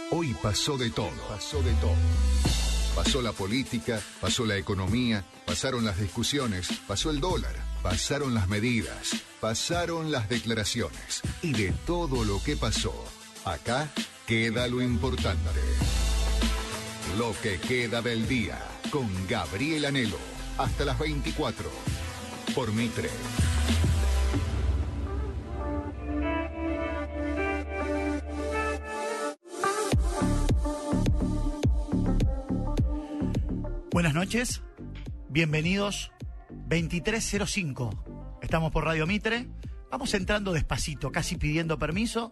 Hoy pasó de todo. Pasó la política, pasó la economía, pasaron las discusiones, pasó el dólar, pasaron las medidas, pasaron las declaraciones. Y de todo lo que pasó, acá queda lo importante. Lo que queda del día, con Gabriel Anhelo, hasta las 24, por Mitre. Buenas noches, bienvenidos, 23:05, estamos por Radio Mitre, vamos entrando despacito, casi pidiendo permiso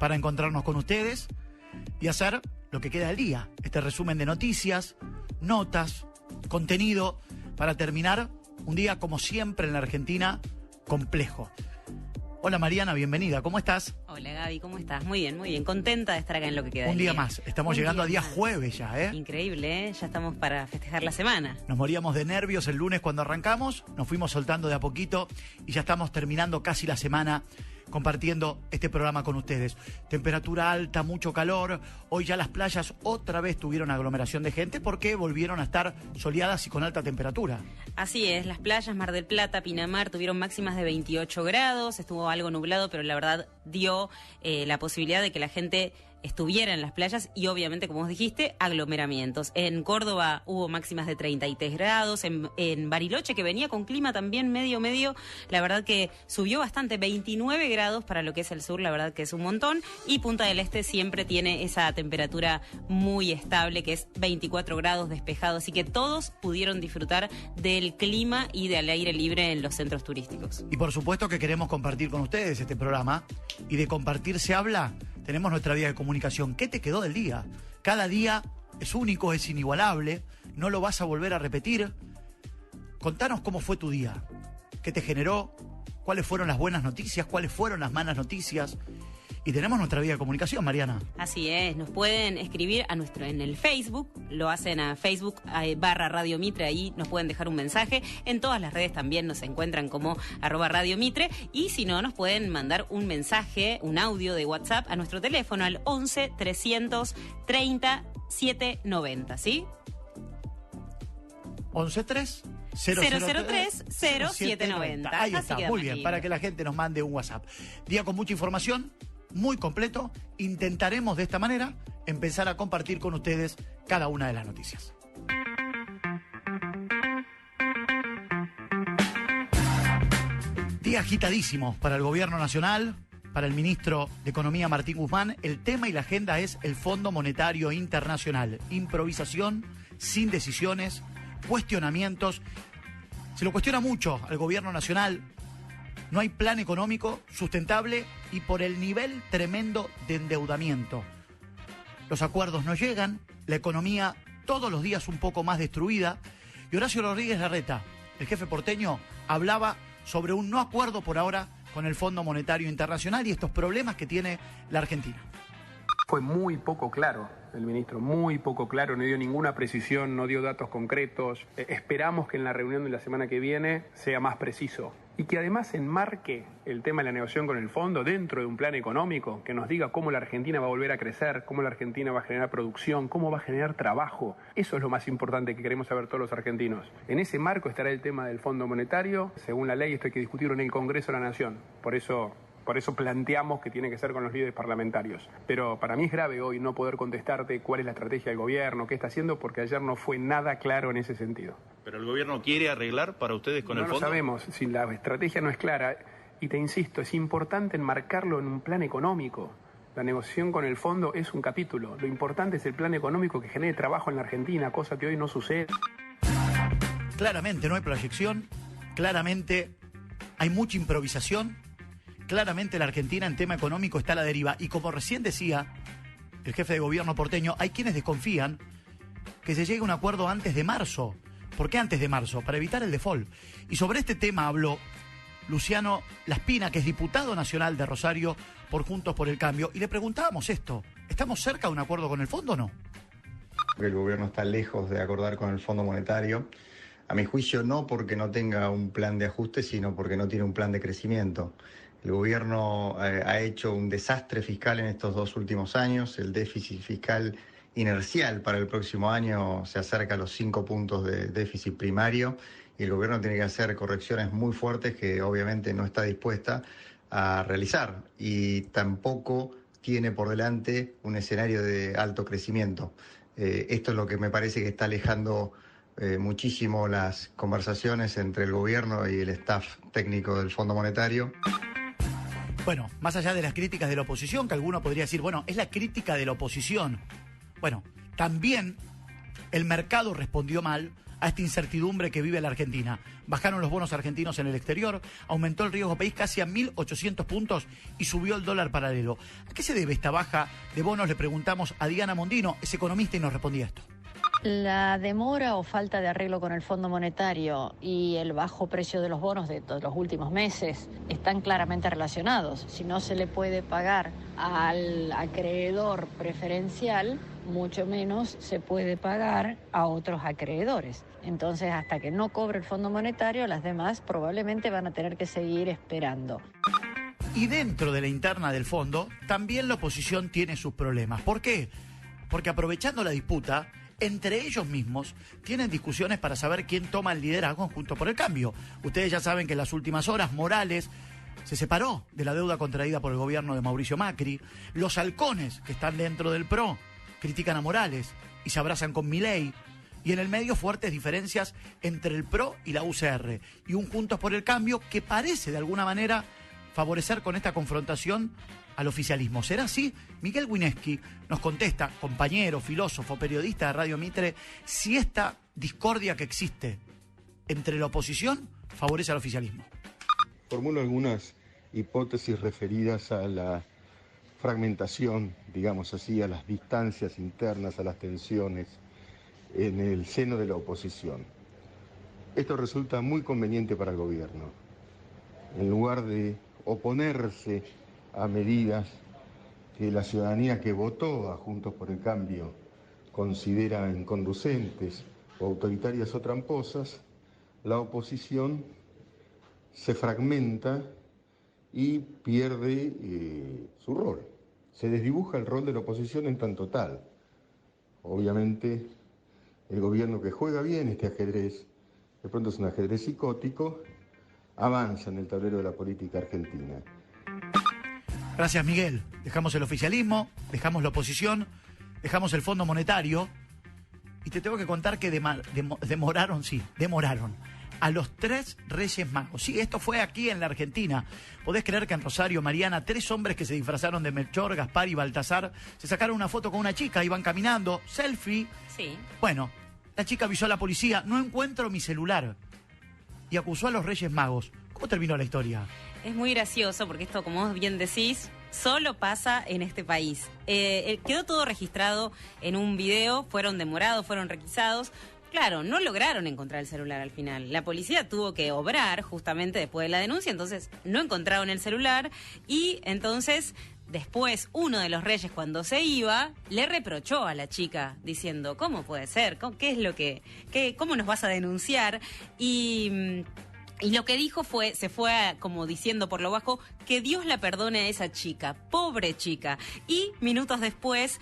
para encontrarnos con ustedes y hacer lo que queda del día, este resumen de noticias, notas, contenido, para terminar un día como siempre en la Argentina, complejo. Hola Mariana, bienvenida, ¿cómo estás? Hola Gaby, ¿cómo estás? Muy bien, contenta de estar acá en lo que queda. Un día más, estamos llegando a día jueves ya, ¿eh? Increíble, ¿eh? Ya estamos para festejar la semana. Nos moríamos de nervios el lunes cuando arrancamos, nos fuimos soltando de a poquito y ya estamos terminando casi la semana compartiendo este programa con ustedes. Temperatura alta, mucho calor, hoy ya las playas otra vez tuvieron aglomeración de gente porque volvieron a estar soleadas y con alta temperatura. Así es, las playas Mar del Plata, Pinamar tuvieron máximas de 28 grados, estuvo algo nublado, pero la verdad dio la posibilidad de que la gente estuviera en las playas y obviamente, como vos dijiste, aglomeramientos. En Córdoba hubo máximas de 33 grados, en Bariloche, que venía con clima también medio, la verdad que subió bastante, 29 grados para lo que es el sur, la verdad que es un montón, y Punta del Este siempre tiene esa temperatura muy estable, que es 24 grados despejado, así que todos pudieron disfrutar del clima y del aire libre en los centros turísticos. Y por supuesto que queremos compartir con ustedes este programa, y de compartir se habla. Tenemos nuestra vía de comunicación. ¿Qué te quedó del día? Cada día es único, es inigualable, no lo vas a volver a repetir. Contanos cómo fue tu día, qué te generó, cuáles fueron las buenas noticias, cuáles fueron las malas noticias. Y tenemos nuestra vía de comunicación, Mariana. Así es, nos pueden escribir en el Facebook, lo hacen a Facebook /Radio Mitre, ahí nos pueden dejar un mensaje. En todas las redes también nos encuentran como @Radio Mitre, y si no, nos pueden mandar un mensaje, un audio de WhatsApp a nuestro teléfono al 11 330 790, ¿sí? 113 003 0790. Ahí está, muy bien, para que la gente nos mande un WhatsApp. Día con mucha información, muy completo. Intentaremos de esta manera empezar a compartir con ustedes cada una de las noticias. Día agitadísimo para el gobierno nacional, para el ministro de Economía Martín Guzmán. El tema y la agenda es el Fondo Monetario Internacional. Improvisación, sin decisiones, cuestionamientos. Se lo cuestiona mucho al gobierno nacional. No hay plan económico sustentable y por el nivel tremendo de endeudamiento. Los acuerdos no llegan, la economía todos los días un poco más destruida. Y Horacio Rodríguez Larreta, el jefe porteño, hablaba sobre un no acuerdo por ahora con el Fondo Monetario Internacional y estos problemas que tiene la Argentina. Fue muy poco claro el ministro, muy poco claro, no dio ninguna precisión, no dio datos concretos. Esperamos que en la reunión de la semana que viene sea más preciso y que además enmarque el tema de la negociación con el fondo dentro de un plan económico, que nos diga cómo la Argentina va a volver a crecer, cómo la Argentina va a generar producción, cómo va a generar trabajo. Eso es lo más importante que queremos saber todos los argentinos. En ese marco estará el tema del Fondo Monetario. Según la ley, esto hay que discutirlo en el Congreso de la Nación. Por eso planteamos que tiene que ser con los líderes parlamentarios. Pero para mí es grave hoy no poder contestarte cuál es la estrategia del gobierno, qué está haciendo, porque ayer no fue nada claro en ese sentido. ¿Pero el gobierno quiere arreglar para ustedes con el fondo? No lo sabemos, si la estrategia no es clara. Y te insisto, es importante enmarcarlo en un plan económico. La negociación con el fondo es un capítulo. Lo importante es el plan económico que genere trabajo en la Argentina, cosa que hoy no sucede. Claramente no hay proyección, claramente hay mucha improvisación. Claramente la Argentina en tema económico está a la deriva. Y como recién decía el jefe de gobierno porteño, hay quienes desconfían que se llegue a un acuerdo antes de marzo. ¿Por qué antes de marzo? Para evitar el default. Y sobre este tema habló Luciano Laspina, que es diputado nacional de Rosario por Juntos por el Cambio. Y le preguntábamos esto, ¿estamos cerca de un acuerdo con el fondo o no? El gobierno está lejos de acordar con el Fondo Monetario. A mi juicio no porque no tenga un plan de ajuste, sino porque no tiene un plan de crecimiento. El gobierno ha hecho un desastre fiscal en estos 2 últimos años. El déficit fiscal inercial para el próximo año se acerca a los 5 puntos de déficit primario y el gobierno tiene que hacer correcciones muy fuertes que obviamente no está dispuesta a realizar y tampoco tiene por delante un escenario de alto crecimiento. Esto es lo que me parece que está alejando muchísimo las conversaciones entre el gobierno y el staff técnico del Fondo Monetario. Bueno, más allá de las críticas de la oposición, que alguno podría decir, bueno, es la crítica de la oposición. Bueno, también el mercado respondió mal a esta incertidumbre que vive la Argentina. Bajaron los bonos argentinos en el exterior, aumentó el riesgo país casi a 1.800 puntos y subió el dólar paralelo. ¿A qué se debe esta baja de bonos? Le preguntamos a Diana Mondino, es economista, y nos respondía esto. La demora o falta de arreglo con el Fondo Monetario y el bajo precio de los bonos de los últimos meses están claramente relacionados. Si no se le puede pagar al acreedor preferencial, mucho menos se puede pagar a otros acreedores. Entonces, hasta que no cobre el Fondo Monetario, las demás probablemente van a tener que seguir esperando. Y dentro de la interna del fondo, también la oposición tiene sus problemas. ¿Por qué? Porque aprovechando la disputa, entre ellos mismos tienen discusiones para saber quién toma el liderazgo en Juntos por el Cambio. Ustedes ya saben que en las últimas horas Morales se separó de la deuda contraída por el gobierno de Mauricio Macri. Los halcones que están dentro del PRO critican a Morales y se abrazan con Milei. Y en el medio fuertes diferencias entre el PRO y la UCR. Y un Juntos por el Cambio que parece de alguna manera favorecer con esta confrontación al oficialismo. ¿Será así? Miguel Wineski nos contesta, compañero, filósofo, periodista de Radio Mitre, si esta discordia que existe entre la oposición favorece al oficialismo. Formulo algunas hipótesis referidas a la fragmentación, digamos así, a las distancias internas, a las tensiones en el seno de la oposición. Esto resulta muy conveniente para el gobierno. En lugar de oponerse a medidas que la ciudadanía que votó a Juntos por el Cambio considera inconducentes o autoritarias o tramposas, la oposición se fragmenta y pierde su rol. Se desdibuja el rol de la oposición en tanto tal. Obviamente, el gobierno que juega bien este ajedrez, de pronto es un ajedrez psicótico, avanza en el tablero de la política argentina. Gracias, Miguel. Dejamos el oficialismo, dejamos la oposición, dejamos el Fondo Monetario y te tengo que contar que demoraron a los 3 Reyes Magos. Sí, esto fue aquí en la Argentina. ¿Podés creer que en Rosario, Mariana, 3 hombres que se disfrazaron de Melchor, Gaspar y Baltasar se sacaron una foto con una chica, iban caminando, selfie? Sí. Bueno, la chica avisó a la policía, no encuentro mi celular, y acusó a los Reyes Magos. ¿Cómo terminó la historia? Es muy gracioso porque esto, como vos bien decís, solo pasa en este país. Quedó todo registrado en un video, fueron demorados, fueron requisados. Claro, no lograron encontrar el celular al final. La policía tuvo que obrar justamente después de la denuncia, entonces no encontraron el celular y entonces después uno de los reyes cuando se iba le reprochó a la chica diciendo, ¿cómo puede ser? ¿Qué es lo cómo nos vas a denunciar? Y lo que dijo se fue como diciendo por lo bajo, que Dios la perdone a esa chica, pobre chica. Y minutos después,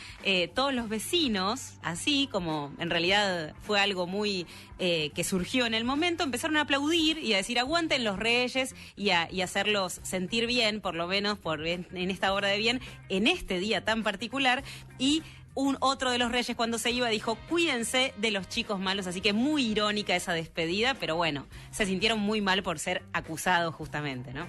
todos los vecinos, así como en realidad fue algo muy que surgió en el momento, empezaron a aplaudir y a decir aguanten los reyes y hacerlos sentir bien, por lo menos en esta hora de bien, en este día tan particular. Y otro de los reyes cuando se iba dijo, cuídense de los chicos malos, así que muy irónica esa despedida, pero bueno, se sintieron muy mal por ser acusados justamente, ¿no?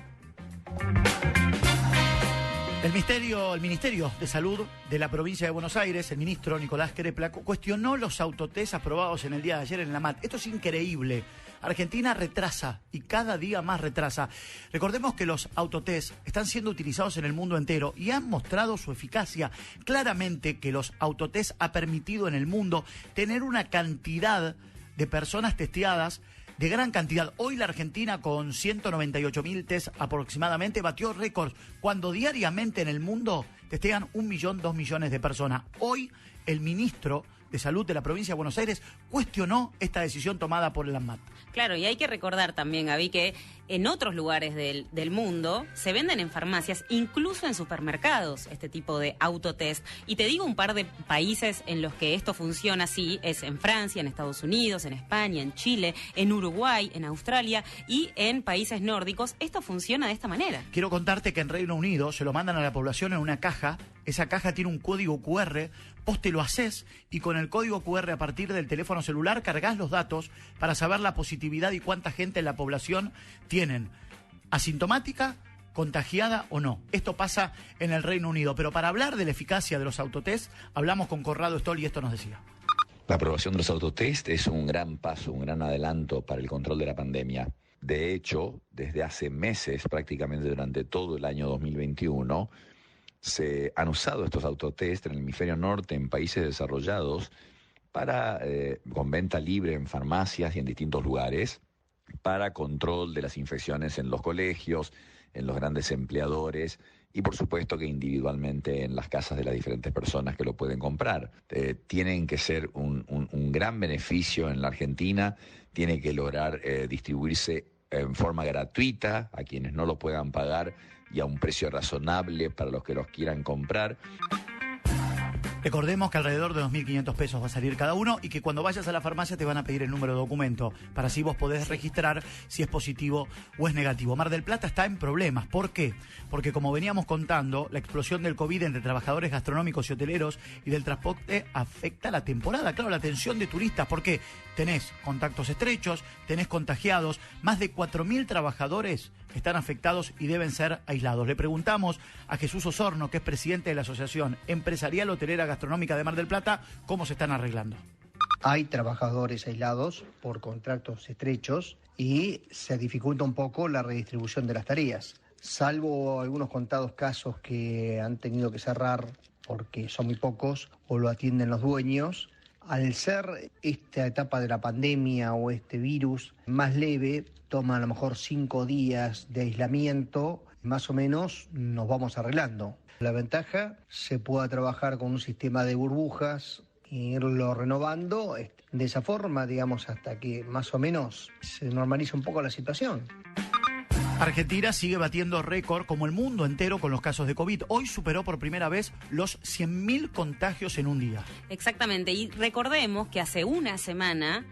El Ministerio de Salud de la provincia de Buenos Aires, el ministro Nicolás Querepla, cuestionó los autotest aprobados en el día de ayer en la MAT. Esto es increíble. Argentina retrasa y cada día más retrasa. Recordemos que los autotest están siendo utilizados en el mundo entero y han mostrado su eficacia. Claramente que los autotest ha permitido en el mundo tener una cantidad de personas testeadas de gran cantidad. Hoy la Argentina con 198.000 test aproximadamente batió récords, cuando diariamente en el mundo testean 1 millón, 2 millones de personas. Hoy el ministro de Salud de la provincia de Buenos Aires cuestionó esta decisión tomada por el ANMAT. Claro, y hay que recordar también, Gaby, que en otros lugares del mundo se venden en farmacias, incluso en supermercados, este tipo de autotest. Y te digo un par de países en los que esto funciona así, es en Francia, en Estados Unidos, en España, en Chile, en Uruguay, en Australia y en países nórdicos. Esto funciona de esta manera. Quiero contarte que en Reino Unido se lo mandan a la población en una caja. Esa caja tiene un código QR, vos te lo haces y con el código QR a partir del teléfono celular cargas los datos para saber la positividad y cuánta gente en la población tienen asintomática, contagiada o no. Esto pasa en el Reino Unido. Pero para hablar de la eficacia de los autotest, hablamos con Conrado Stoll y esto nos decía. La aprobación de los autotest es un gran paso, un gran adelanto para el control de la pandemia. De hecho, desde hace meses, prácticamente durante todo el año 2021, se han usado estos autotest en el hemisferio norte, en países desarrollados, con venta libre en farmacias y en distintos lugares, para control de las infecciones en los colegios, en los grandes empleadores y por supuesto que individualmente en las casas de las diferentes personas que lo pueden comprar. Tienen que ser un gran beneficio en la Argentina, tiene que lograr distribuirse en forma gratuita a quienes no lo puedan pagar y a un precio razonable para los que los quieran comprar. Recordemos que alrededor de 2.500 pesos va a salir cada uno y que cuando vayas a la farmacia te van a pedir el número de documento para así vos podés registrar si es positivo o es negativo. Mar del Plata está en problemas. ¿Por qué? Porque como veníamos contando, la explosión del COVID entre trabajadores gastronómicos y hoteleros y del transporte afecta la temporada. Claro, la atención de turistas, porque tenés contactos estrechos, tenés contagiados, más de 4.000 trabajadores están afectados y deben ser aislados. Le preguntamos a Jesús Osorno, que es presidente de la Asociación Empresarial Hotelera Gastronómica de Mar del Plata, cómo se están arreglando. Hay trabajadores aislados por contratos estrechos y se dificulta un poco la redistribución de las tareas. Salvo algunos contados casos que han tenido que cerrar porque son muy pocos o lo atienden los dueños, al ser esta etapa de la pandemia o este virus más leve, toma a lo mejor 5 días de aislamiento, más o menos nos vamos arreglando. La ventaja, se pueda trabajar con un sistema de burbujas e irlo renovando de esa forma, digamos, hasta que más o menos se normalice un poco la situación. Argentina sigue batiendo récord como el mundo entero con los casos de COVID. Hoy superó por primera vez los 100.000 contagios en un día. Exactamente, y recordemos que hace una semana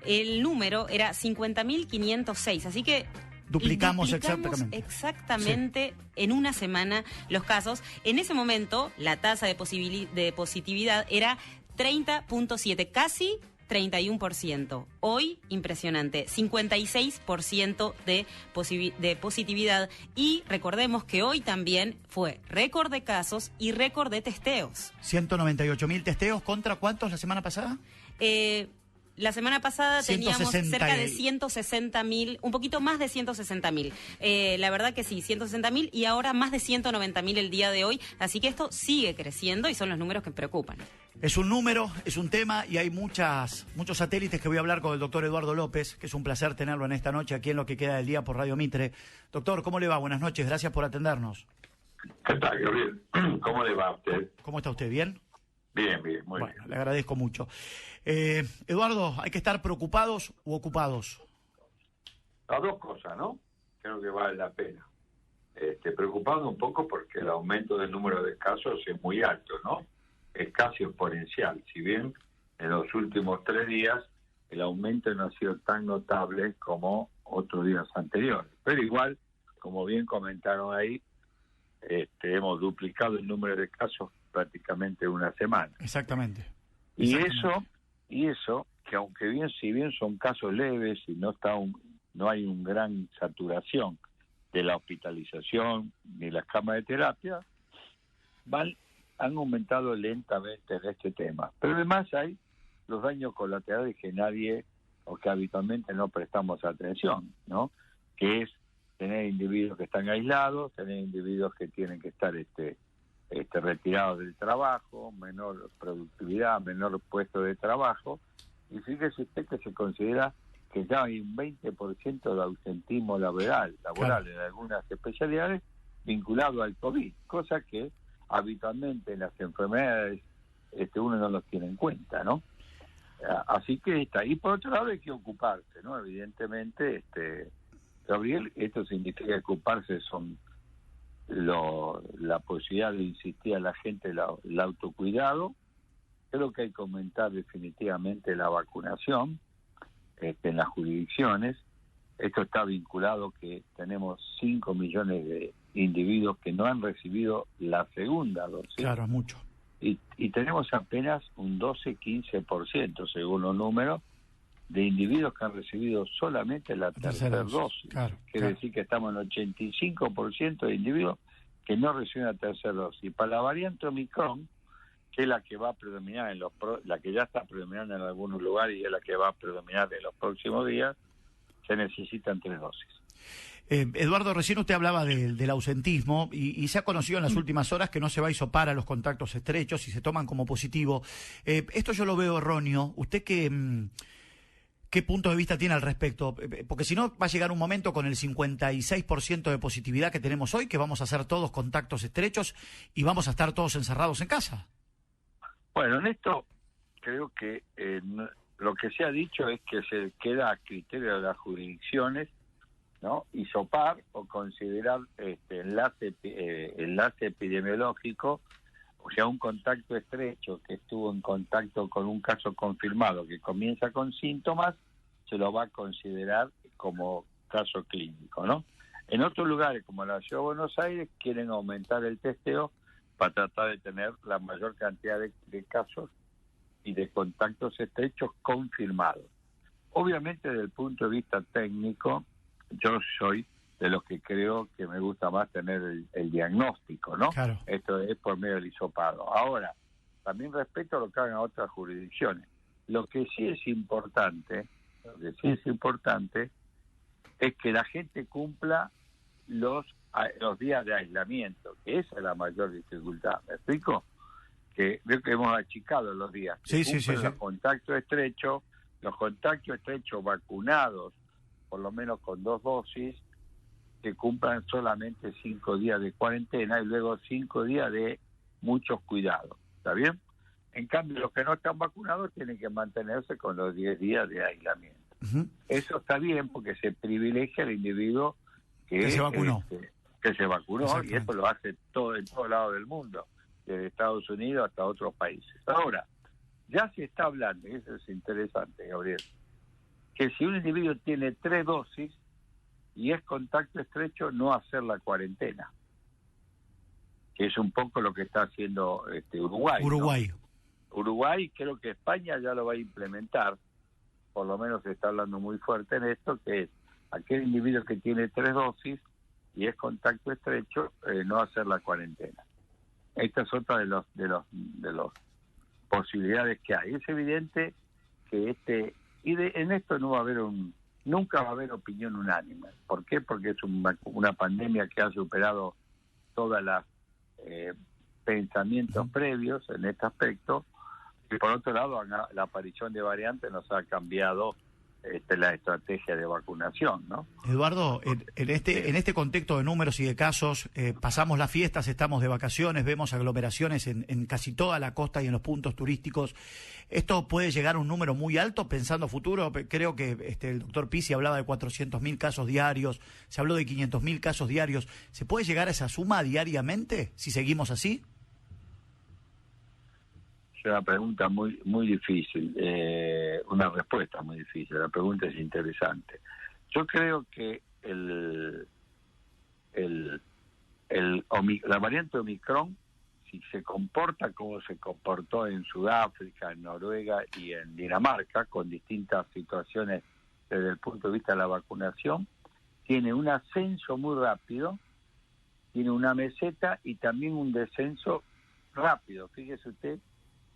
el número era 50.506, así que duplicamos exactamente sí. En una semana los casos. En ese momento la tasa de positividad era 30.7, casi 31%. Hoy, impresionante, 56% de positividad. Y recordemos que hoy también fue récord de casos y récord de testeos. 198.000 testeos, ¿contra cuántos la semana pasada? La semana pasada teníamos 160. Cerca de 160.000, un poquito más de 160.000. La verdad que sí, 160.000 y ahora más de 190.000 el día de hoy. Así que esto sigue creciendo y son los números que preocupan. Es un número, es un tema y hay muchos satélites que voy a hablar con el doctor Eduardo López, que es un placer tenerlo en esta noche aquí en Lo que queda del día por Radio Mitre. Doctor, ¿cómo le va? Buenas noches, gracias por atendernos. ¿Qué tal, Gabriel? ¿Cómo le va a usted? ¿Cómo está usted? ¿Bien? Bien, muy bien. Le agradezco mucho. Eduardo, ¿hay que estar preocupados u ocupados? Las dos cosas, ¿no? Creo que vale la pena. Preocupado un poco porque el aumento del número de casos es muy alto, ¿no? Es casi exponencial. Si bien en los últimos 3 días el aumento no ha sido tan notable como otros días anteriores. Pero igual, como bien comentaron ahí, hemos duplicado el número de casos prácticamente una semana. Exactamente. Y eso que aunque si bien son casos leves y no hay una gran saturación de la hospitalización ni las camas de terapia, han aumentado lentamente en este tema. Pero además hay los daños colaterales que nadie o que habitualmente no prestamos atención, ¿no? Que es tener individuos que están aislados, tener individuos que tienen que estar retirados del trabajo, menor productividad, menor puesto de trabajo, y fíjese usted que se considera que ya hay un 20% de ausentismo laboral claro. En algunas especialidades vinculado al COVID, cosa que habitualmente en las enfermedades uno no los tiene en cuenta, ¿no? Así que está. Y por otro lado hay que ocuparse, ¿no? Evidentemente, Gabriel, esto significa ocuparse, son la posibilidad de insistir a la gente el autocuidado. Creo que hay que aumentar definitivamente la vacunación en las jurisdicciones. Esto está vinculado que tenemos 5 millones de individuos que no han recibido la segunda dosis. Claro, mucho. Y tenemos apenas un 12-15%, según los números, de individuos que han recibido solamente la tercera dosis. Claro, Quiere decir que estamos en 85% de individuos que no reciben la tercera dosis. Para la variante Omicron, que es la que va a predominar la que ya está predominando en algunos lugares y es la que va a predominar en los próximos días, se necesitan 3 dosis. Eduardo, recién usted hablaba del ausentismo y se ha conocido en las últimas horas que no se va a hisopar a los contactos estrechos y se toman como positivo. Esto yo lo veo erróneo. ¿Usted qué punto de vista tiene al respecto? Porque si no, va a llegar un momento con el 56% de positividad que tenemos hoy, que vamos a hacer todos contactos estrechos y vamos a estar todos encerrados en casa. Bueno, en esto creo que lo que se ha dicho es que se queda a criterio de las jurisdicciones, ¿no? Hisopar o considerar enlace epidemiológico, o sea, un contacto estrecho que estuvo en contacto con un caso confirmado que comienza con síntomas, se lo va a considerar como caso clínico, ¿no? En otros lugares, como la Ciudad de Buenos Aires, quieren aumentar el testeo para tratar de tener la mayor cantidad de casos y de contactos estrechos confirmados. Obviamente, desde el punto de vista técnico, yo soy de los que creo que me gusta más tener el diagnóstico, ¿no? Claro. Esto es por medio del hisopado. Ahora, también respeto a lo que hagan otras jurisdicciones. Lo que sí es importante es que la gente cumpla los días de aislamiento, que esa es la mayor dificultad. ¿Me explico? Que veo que hemos achicado los días. Sí. Los contactos estrechos vacunados, por lo menos con 2 dosis, que cumplan solamente 5 días de cuarentena y luego 5 días de muchos cuidados. ¿Está bien? En cambio, los que no están vacunados tienen que mantenerse con los 10 días de aislamiento. Uh-huh. Eso está bien porque se privilegia al individuo que se vacunó. Y eso lo hace en todo lado del mundo, desde Estados Unidos hasta otros países. Ahora, ya se está hablando, y eso es interesante, Gabriel, que si un individuo tiene 3 dosis y es contacto estrecho, no hacer la cuarentena, que es un poco lo que está haciendo Uruguay. ¿No? Uruguay, creo que España ya lo va a implementar, por lo menos se está hablando muy fuerte en esto, que es aquel individuo que tiene 3 dosis y es contacto estrecho, no hacer la cuarentena. Esta es otra de los posibilidades que hay. Es evidente que en esto no va a haber nunca va a haber opinión unánime. ¿Por qué? Porque es una pandemia que ha superado todas las pensamientos previos en este aspecto, y por otro lado la aparición de variantes nos ha cambiado la estrategia de vacunación, ¿no? Eduardo, en este contexto de números y de casos, pasamos las fiestas, estamos de vacaciones, vemos aglomeraciones en casi toda la costa y en los puntos turísticos. ¿Esto puede llegar a un número muy alto pensando futuro? Creo que el doctor Pizzi hablaba de 400.000 casos diarios, se habló de 500.000 casos diarios. ¿Se puede llegar a esa suma diariamente si seguimos así? Es una pregunta muy difícil, una respuesta muy difícil. La pregunta es interesante. Yo creo que la variante Omicron, si se comporta como se comportó en Sudáfrica, en Noruega y en Dinamarca, con distintas situaciones desde el punto de vista de la vacunación, tiene un ascenso muy rápido, tiene una meseta y también un descenso rápido. Fíjese usted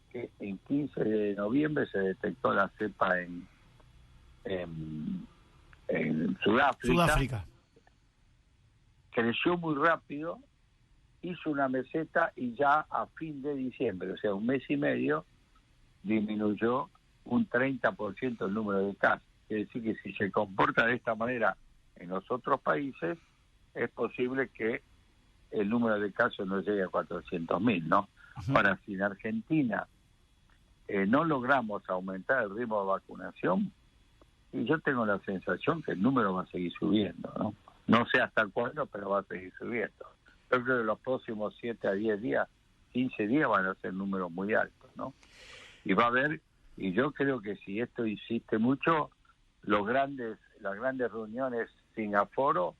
que en 15 de noviembre se detectó la cepa en Sudáfrica. Creció muy rápido, hizo una meseta y ya a fin de diciembre, o sea, un mes y medio, disminuyó un 30% el número de casos. Es decir, que si se comporta de esta manera en los otros países, es posible que el número de casos no llegue a 400.000, ¿no? Uh-huh. Ahora, si en Argentina no logramos aumentar el ritmo de vacunación, y yo tengo la sensación que el número va a seguir subiendo, ¿no? No sé hasta cuándo, pero va a seguir subiendo. Yo creo que los próximos 7 a 10 días, 15 días van a ser números muy altos, ¿no? Y va a haber, y yo creo que si esto insiste mucho, las grandes reuniones sin aforo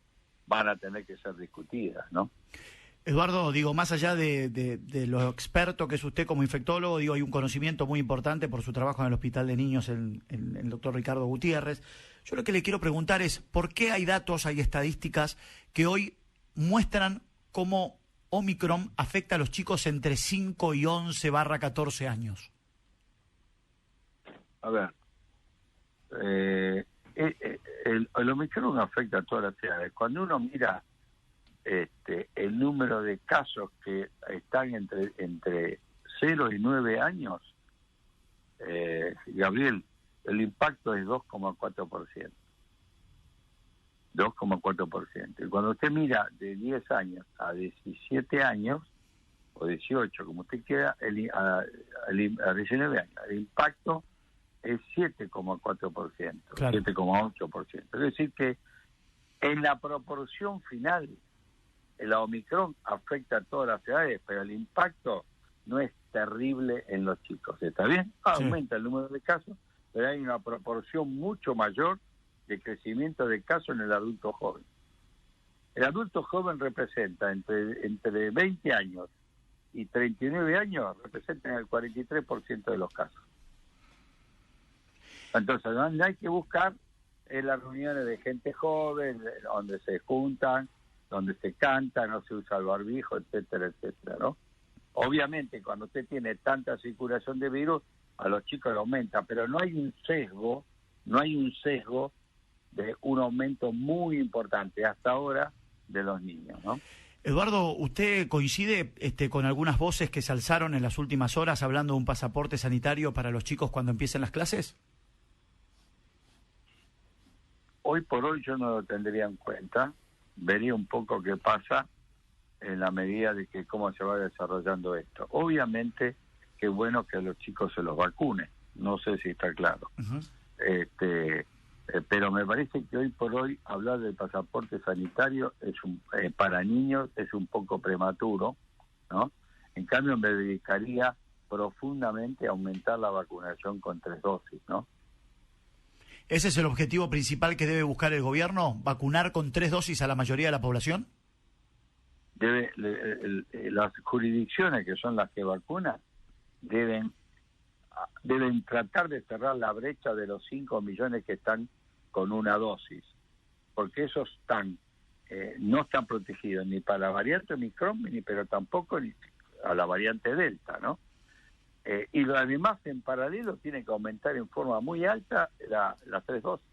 van a tener que ser discutidas, ¿no? Eduardo, digo, más allá de lo experto que es usted como infectólogo, digo, hay un conocimiento muy importante por su trabajo en el Hospital de Niños, el doctor Ricardo Gutiérrez. Yo lo que le quiero preguntar es, ¿por qué hay datos, hay estadísticas que hoy muestran cómo Omicron afecta a los chicos entre 5 y 11/14 años? A ver, el Omicron afecta a todas las edades. Cuando uno mira el número de casos que están entre 0 y 9 años, Gabriel, el impacto es 2,4%. 2,4%. Y cuando usted mira de 10 años a 17 años, o 18, como usted quiera, a 19 años, el impacto es 7,4%, claro. 7,8%. Es decir que en la proporción final, la Omicron afecta a todas las edades, pero el impacto no es terrible en los chicos. ¿Está bien? Aumenta el número de casos, pero hay una proporción mucho mayor de crecimiento de casos en el adulto joven. El adulto joven representa entre 20 años y 39 años, representan el 43% de los casos. Entonces, donde hay que buscar en las reuniones de gente joven, donde se juntan, donde se canta, no se usa el barbijo, etcétera, etcétera, ¿no? Obviamente, cuando usted tiene tanta circulación de virus, a los chicos le aumenta, pero no hay un sesgo de un aumento muy importante hasta ahora de los niños, ¿no? Eduardo, ¿usted coincide con algunas voces que se alzaron en las últimas horas hablando de un pasaporte sanitario para los chicos cuando empiecen las clases? Hoy por hoy yo no lo tendría en cuenta. Vería un poco qué pasa en la medida de que cómo se va desarrollando esto. Obviamente que es bueno que a los chicos se los vacune, no sé si está claro. Uh-huh. Pero me parece que hoy por hoy hablar del pasaporte sanitario para niños es un poco prematuro, ¿no? En cambio me dedicaría profundamente a aumentar la vacunación con 3 dosis, ¿no? ¿Ese es el objetivo principal que debe buscar el gobierno? ¿Vacunar con 3 dosis a la mayoría de la población? Las jurisdicciones que son las que vacunan deben tratar de cerrar la brecha de los 5 millones que están con una dosis, porque esos no están protegidos ni para la variante Omicron, pero tampoco ni a la variante Delta, ¿no? Y lo además en paralelo tiene que aumentar en forma muy alta las 3 dosis.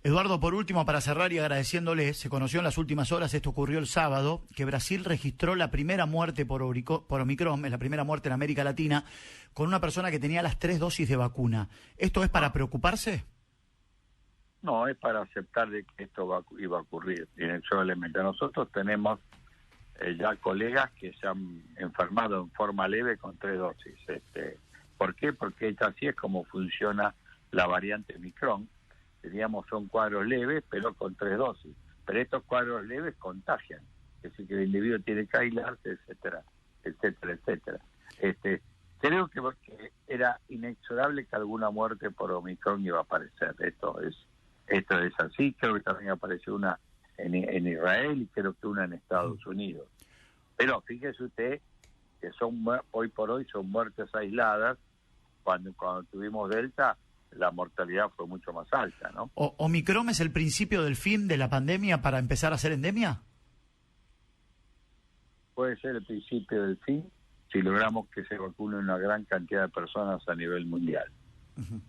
Eduardo, por último, para cerrar y agradeciéndole, se conoció en las últimas horas, esto ocurrió el sábado, que Brasil registró la primera muerte por Omicron, es la primera muerte en América Latina, con una persona que tenía las 3 dosis de vacuna. ¿Esto es para preocuparse? No, es para aceptar de que esto iba a ocurrir, inexorablemente. Nosotros tenemos ya colegas que se han enfermado en forma leve con 3 dosis. ¿Por qué? Porque así es como funciona la variante Omicron. Diríamos, son cuadros leves, pero con 3 dosis. Pero estos cuadros leves contagian. Es decir, que el individuo tiene que aislarse, etcétera, etcétera, etcétera. Creo que era inexorable que alguna muerte por Omicron iba a aparecer. Esto es así. Creo que también apareció una en Israel y creo que una en Estados Unidos. Pero fíjese usted que hoy por hoy son muertes aisladas. Cuando tuvimos Delta, la mortalidad fue mucho más alta, ¿no? ¿Omicron es el principio del fin de la pandemia para empezar a ser endemia? Puede ser el principio del fin si logramos que se vacune una gran cantidad de personas a nivel mundial. Uh-huh.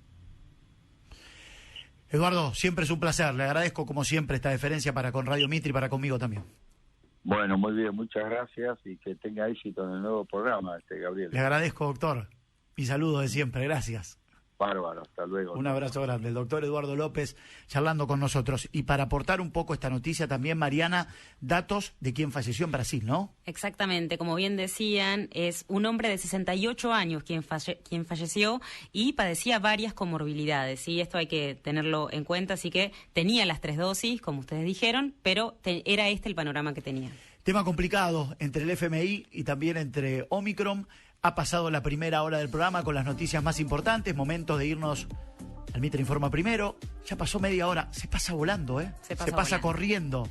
Eduardo, siempre es un placer. Le agradezco como siempre esta deferencia para con Radio Mitre y para conmigo también. Bueno, muy bien, muchas gracias y que tenga éxito en el nuevo programa, Gabriel. Le agradezco, doctor. Mi saludo de siempre, gracias. Bárbaro, hasta luego. Un abrazo grande. El doctor Eduardo López charlando con nosotros. Y para aportar un poco esta noticia también, Mariana, datos de quien falleció en Brasil, ¿no? Exactamente, como bien decían, es un hombre de 68 años quien falleció y padecía varias comorbilidades, ¿sí? Esto hay que tenerlo en cuenta, así que tenía las 3 dosis, como ustedes dijeron, pero era este el panorama que tenía. Tema complicado entre el FMI y también entre Omicron. Ha pasado la primera hora del programa con las noticias más importantes, momentos de irnos al Mitre Informa primero. Ya pasó media hora, se pasa volando, ¿eh? Se pasa corriendo,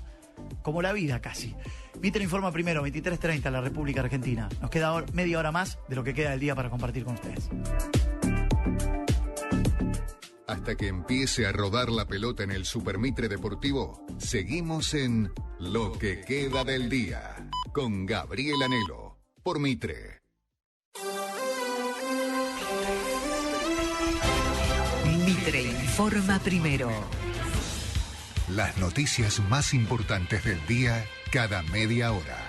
como la vida casi. Mitre Informa primero, 23:30, la República Argentina. Nos queda media hora más de lo que queda del día para compartir con ustedes. Hasta que empiece a rodar la pelota en el Super Mitre Deportivo, seguimos en Lo que queda del día, con Gabriel Anhelo, por Mitre. Mitre Informa primero. Las noticias más importantes del día cada media hora.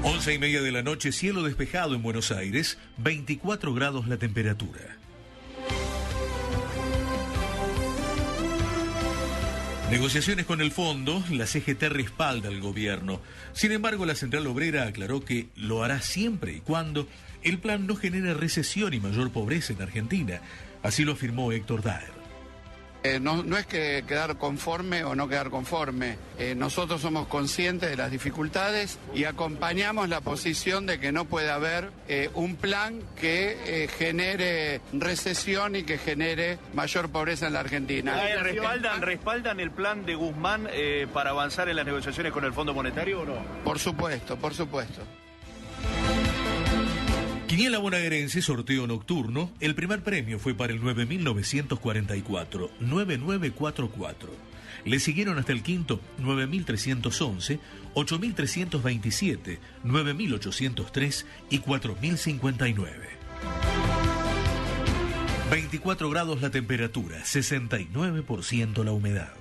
11:30 de la noche, cielo despejado en Buenos Aires, 24 grados la temperatura. Negociaciones con el fondo, la CGT respalda al gobierno. Sin embargo, la Central Obrera aclaró que lo hará siempre y cuando el plan no genere recesión y mayor pobreza en Argentina. Así lo afirmó Héctor Daer. No es que quedar conforme o no quedar conforme. Nosotros somos conscientes de las dificultades y acompañamos la posición de que no puede haber un plan que genere recesión y que genere mayor pobreza en la Argentina. ¿Respaldan el plan de Guzmán para avanzar en las negociaciones con el Fondo Monetario o no? Por supuesto, por supuesto. Quiniela bonaerense, sorteo nocturno. El primer premio fue para el 9944, 9944. Le siguieron hasta el quinto 9311, 8327, 9803 y 4059. 24 grados la temperatura, 69% la humedad.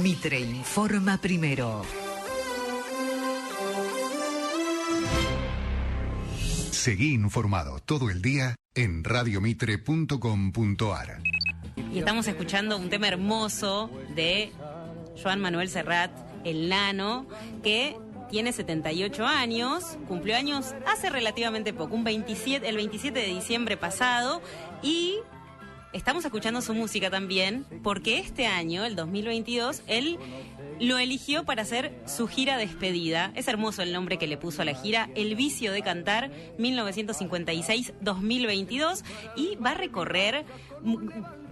Mitre Informa primero. Seguí informado todo el día en radiomitre.com.ar. Y estamos escuchando un tema hermoso de Joan Manuel Serrat, el Nano, que tiene 78 años, cumplió años hace relativamente poco, el 27 de diciembre pasado, y estamos escuchando su música también, porque este año, el 2022, él lo eligió para hacer su gira despedida. Es hermoso el nombre que le puso a la gira, El Vicio de Cantar 1956-2022, y va a recorrer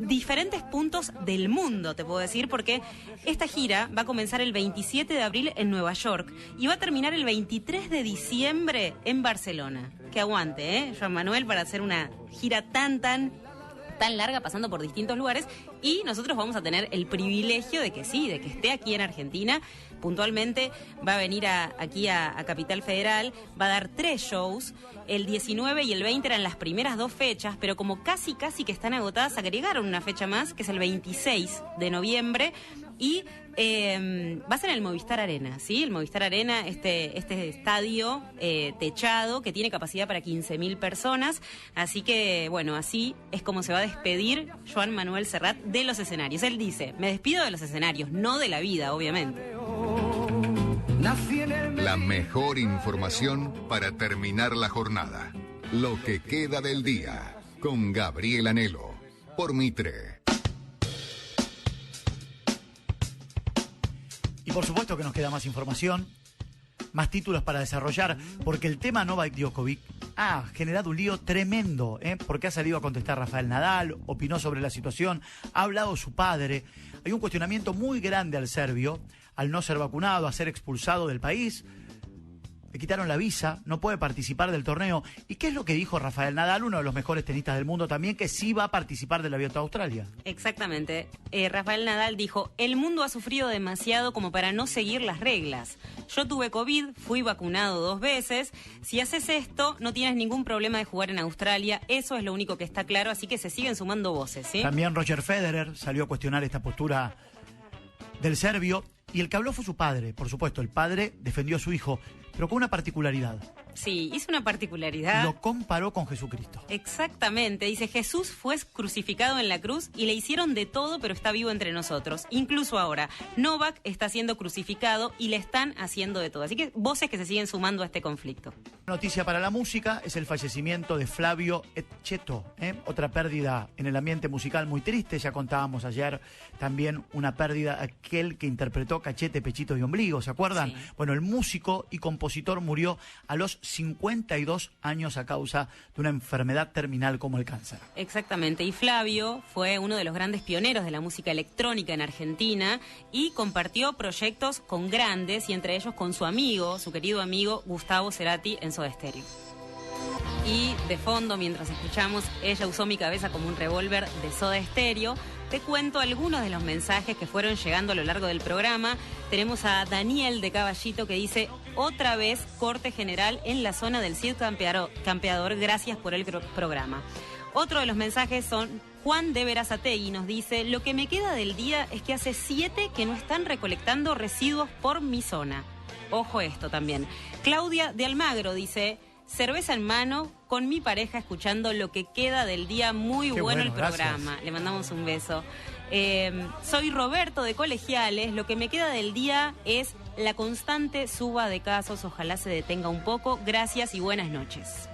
diferentes puntos del mundo, te puedo decir, porque esta gira va a comenzar el 27 de abril en Nueva York y va a terminar el 23 de diciembre en Barcelona. Que aguante, Joan Manuel, para hacer una gira tan larga, pasando por distintos lugares, y nosotros vamos a tener el privilegio de que esté aquí en Argentina. Puntualmente va a venir aquí a Capital Federal, va a dar 3 shows. El 19 y el 20 eran las primeras 2 fechas, pero como casi que están agotadas, agregaron una fecha más, que es el 26 de noviembre, y va a ser en el Movistar Arena, ¿sí? El Movistar Arena, este estadio techado que tiene capacidad para 15.000 personas. Así que, bueno, así es como se va a despedir Joan Manuel Serrat de los escenarios. Él dice, me despido de los escenarios, no de la vida, obviamente. La mejor información para terminar la jornada. Lo que queda del día, con Gabriel Anhelo, por Mitre. Y por supuesto que nos queda más información, más títulos para desarrollar, porque el tema Novak Djokovic ha generado un lío tremendo, porque ha salido a contestar Rafael Nadal, opinó sobre la situación, ha hablado su padre. Hay un cuestionamiento muy grande al serbio, al no ser vacunado, a ser expulsado del país. Le quitaron la visa, no puede participar del torneo. ¿Y qué es lo que dijo Rafael Nadal, uno de los mejores tenistas del mundo también, que sí va a participar del Abierto de Australia? Exactamente. Rafael Nadal dijo, el mundo ha sufrido demasiado como para no seguir las reglas. Yo tuve COVID, fui vacunado 2 veces. Si haces esto, no tienes ningún problema de jugar en Australia. Eso es lo único que está claro, así que se siguen sumando voces, ¿sí? También Roger Federer salió a cuestionar esta postura del serbio. Y el que habló fue su padre, por supuesto. El padre defendió a su hijo, pero con una particularidad. Sí, hizo una particularidad. Lo comparó con Jesucristo. Exactamente, dice, Jesús fue crucificado en la cruz y le hicieron de todo, pero está vivo entre nosotros. Incluso ahora, Novak está siendo crucificado y le están haciendo de todo. Así que voces que se siguen sumando a este conflicto. Noticia para la música es el fallecimiento de Flavio Etcheto, otra pérdida en el ambiente musical muy triste. Ya contábamos ayer también una pérdida, aquel que interpretó Cachete, Pechito y Ombligo, ¿se acuerdan? Sí. Bueno, el músico y compositor murió a los 52 años a causa de una enfermedad terminal como el cáncer. Exactamente, y Flavio fue uno de los grandes pioneros de la música electrónica en Argentina y compartió proyectos con grandes y entre ellos con su amigo, su querido amigo Gustavo Cerati en Soda Stereo. Y de fondo, mientras escuchamos Ella usó mi cabeza como un revólver de Soda Stereo, te cuento algunos de los mensajes que fueron llegando a lo largo del programa. Tenemos a Daniel de Caballito que dice, otra vez corte general en la zona del Cid Campeador, gracias por el programa. Otro de los mensajes son Juan de Verazategui, nos dice, lo que me queda del día es que hace 7 que no están recolectando residuos por mi zona. Ojo esto también. Claudia de Almagro dice, cerveza en mano, con mi pareja escuchando lo que queda del día. Muy bueno el programa. Gracias. Le mandamos un beso. Soy Roberto de Colegiales. Lo que me queda del día es la constante suba de casos. Ojalá se detenga un poco. Gracias y buenas noches.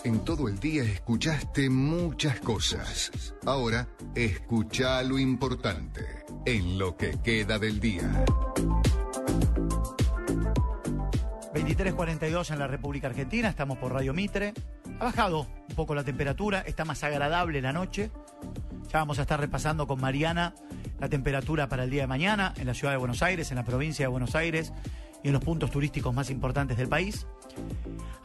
En todo el día escuchaste muchas cosas. Ahora, escucha lo importante en lo que queda del día. 23:42 en la República Argentina, estamos por Radio Mitre. Ha bajado un poco la temperatura, está más agradable la noche. Ya vamos a estar repasando con Mariana la temperatura para el día de mañana en la ciudad de Buenos Aires, en la provincia de Buenos Aires y en los puntos turísticos más importantes del país.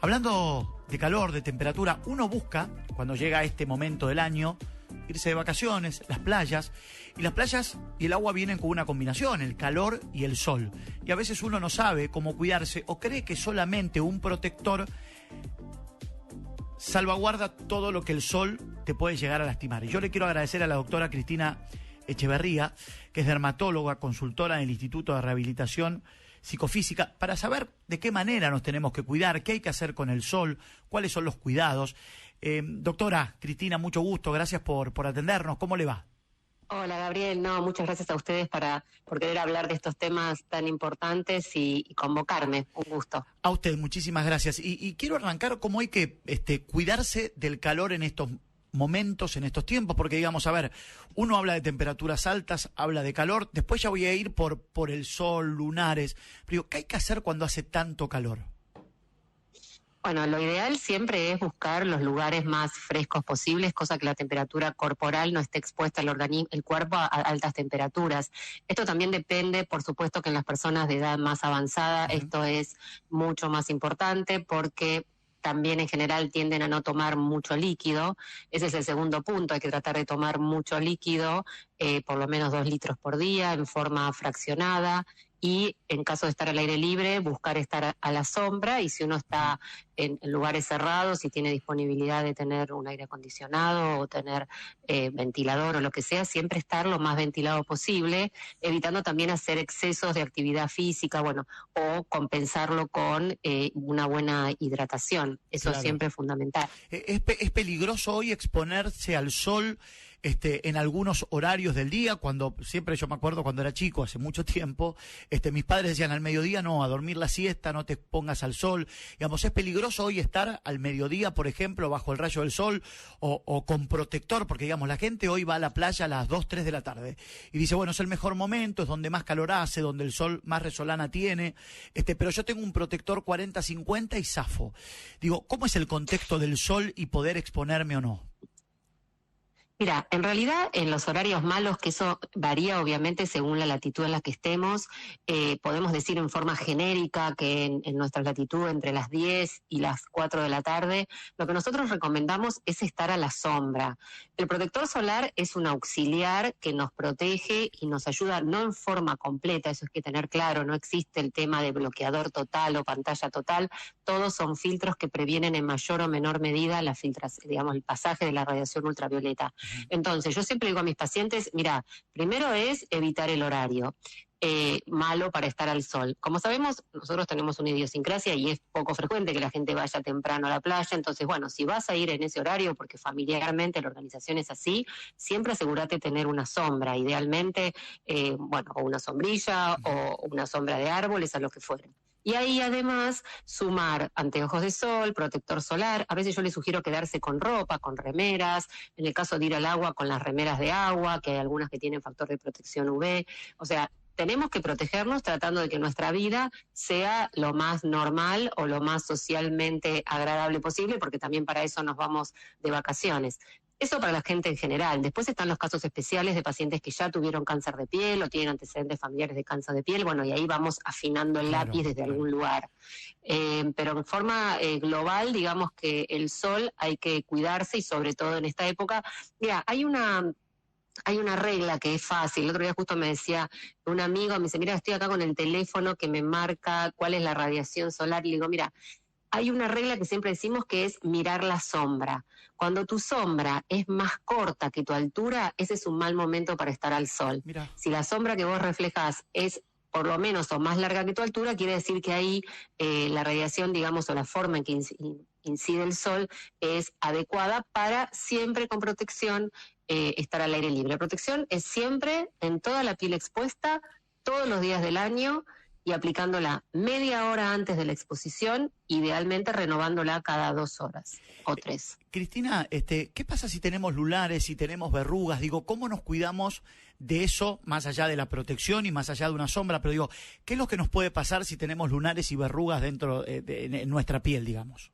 Hablando de calor, de temperatura, uno busca, cuando llega este momento del año, irse de vacaciones, las playas, y las playas y el agua vienen con una combinación, el calor y el sol. Y a veces uno no sabe cómo cuidarse o cree que solamente un protector salvaguarda todo lo que el sol te puede llegar a lastimar. Y yo le quiero agradecer a la doctora Cristina Echeverría, que es dermatóloga, consultora en el Instituto de Rehabilitación Psicofísica, para saber de qué manera nos tenemos que cuidar, qué hay que hacer con el sol, cuáles son los cuidados. Doctora Cristina, mucho gusto, gracias por atendernos. ¿Cómo le va? Hola Gabriel, muchas gracias a ustedes por querer hablar de estos temas tan importantes y convocarme, un gusto. A usted, muchísimas gracias. Y quiero arrancar cómo hay que cuidarse del calor en estos momentos, en estos tiempos, porque digamos, a ver, uno habla de temperaturas altas, habla de calor, después ya voy a ir por el sol, lunares, pero ¿qué hay que hacer cuando hace tanto calor? Bueno, lo ideal siempre es buscar los lugares más frescos posibles, cosa que la temperatura corporal no esté expuesta el cuerpo a altas temperaturas. Esto también depende, por supuesto, que en las personas de edad más avanzada esto es mucho más importante porque también en general tienden a no tomar mucho líquido. Ese es el segundo punto, hay que tratar de tomar mucho líquido, por lo menos 2 litros por día en forma fraccionada. Y en caso de estar al aire libre, buscar estar a la sombra, y si uno está en lugares cerrados y tiene disponibilidad de tener un aire acondicionado o tener ventilador o lo que sea, siempre estar lo más ventilado posible, evitando también hacer excesos de actividad física, o compensarlo con una buena hidratación. Eso siempre es fundamental. ¿Es peligroso hoy exponerse al sol en algunos horarios del día? Cuando siempre, yo me acuerdo cuando era chico, hace mucho tiempo, mis padres decían al mediodía no, a dormir la siesta, no te pongas al sol. Digamos, ¿es peligroso hoy estar al mediodía, por ejemplo, bajo el rayo del sol o con protector? Porque digamos, la gente hoy va a la playa a las 2, 3 de la tarde y dice, bueno, es el mejor momento, es donde más calor hace, donde el sol más resolana tiene, pero yo tengo un protector 40-50 y zafo. Digo, ¿cómo es el contexto del sol y poder exponerme o no? Mira, en realidad en los horarios malos, que eso varía obviamente según la latitud en la que estemos, podemos decir en forma genérica que en nuestra latitud entre las 10 y las 4 de la tarde, lo que nosotros recomendamos es estar a la sombra. El protector solar es un auxiliar que nos protege y nos ayuda no en forma completa, eso hay que tener claro, no existe el tema de bloqueador total o pantalla total, todos son filtros que previenen en mayor o menor medida la filtración, digamos, el pasaje de la radiación ultravioleta. Entonces, yo siempre digo a mis pacientes, mira, primero es evitar el horario. Malo para estar al sol. Como sabemos, nosotros tenemos una idiosincrasia y es poco frecuente que la gente vaya temprano a la playa, entonces, bueno, si vas a ir en ese horario, porque familiarmente la organización es así, siempre asegúrate de tener una sombra, idealmente, o una sombrilla o una sombra de árboles, a lo que fuera. Y ahí además sumar anteojos de sol, protector solar. A veces yo les sugiero quedarse con ropa, con remeras, en el caso de ir al agua con las remeras de agua, que hay algunas que tienen factor de protección UV, o sea, tenemos que protegernos tratando de que nuestra vida sea lo más normal o lo más socialmente agradable posible, porque también para eso nos vamos de vacaciones. Eso para la gente en general. Después están los casos especiales de pacientes que ya tuvieron cáncer de piel o tienen antecedentes familiares de cáncer de piel. Bueno, y ahí vamos afinando el lápiz desde algún lugar. Pero en forma global, digamos que el sol hay que cuidarse y sobre todo en esta época. Mira, hay una regla que es fácil. El otro día justo me decía un amigo, me dice, mira, estoy acá con el teléfono que me marca cuál es la radiación solar. Y le digo, mira, hay una regla que siempre decimos que es mirar la sombra. Cuando tu sombra es más corta que tu altura, ese es un mal momento para estar al sol. Mira. Si la sombra que vos reflejás es por lo menos o más larga que tu altura, quiere decir que ahí la radiación, digamos, o la forma en que incide el sol es adecuada para siempre con protección estar al aire libre. La protección es siempre en toda la piel expuesta, todos los días del año, y aplicándola media hora antes de la exposición, idealmente renovándola cada 2 horas o 3. Cristina, ¿qué pasa si tenemos lunares, si tenemos verrugas? Digo, ¿cómo nos cuidamos de eso, más allá de la protección y más allá de una sombra? Pero digo, ¿qué es lo que nos puede pasar si tenemos lunares y verrugas dentro de nuestra piel, digamos?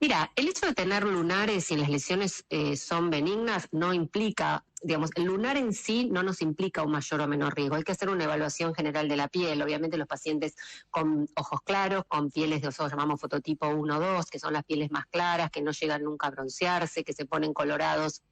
Mira, el hecho de tener lunares y las lesiones son benignas no implica, digamos, el lunar en sí no nos implica un mayor o menor riesgo. Hay que hacer una evaluación general de la piel. Obviamente los pacientes con ojos claros, con pieles de ojos, llamamos fototipo 1 o 2, que son las pieles más claras, que no llegan nunca a broncearse, que se ponen colorados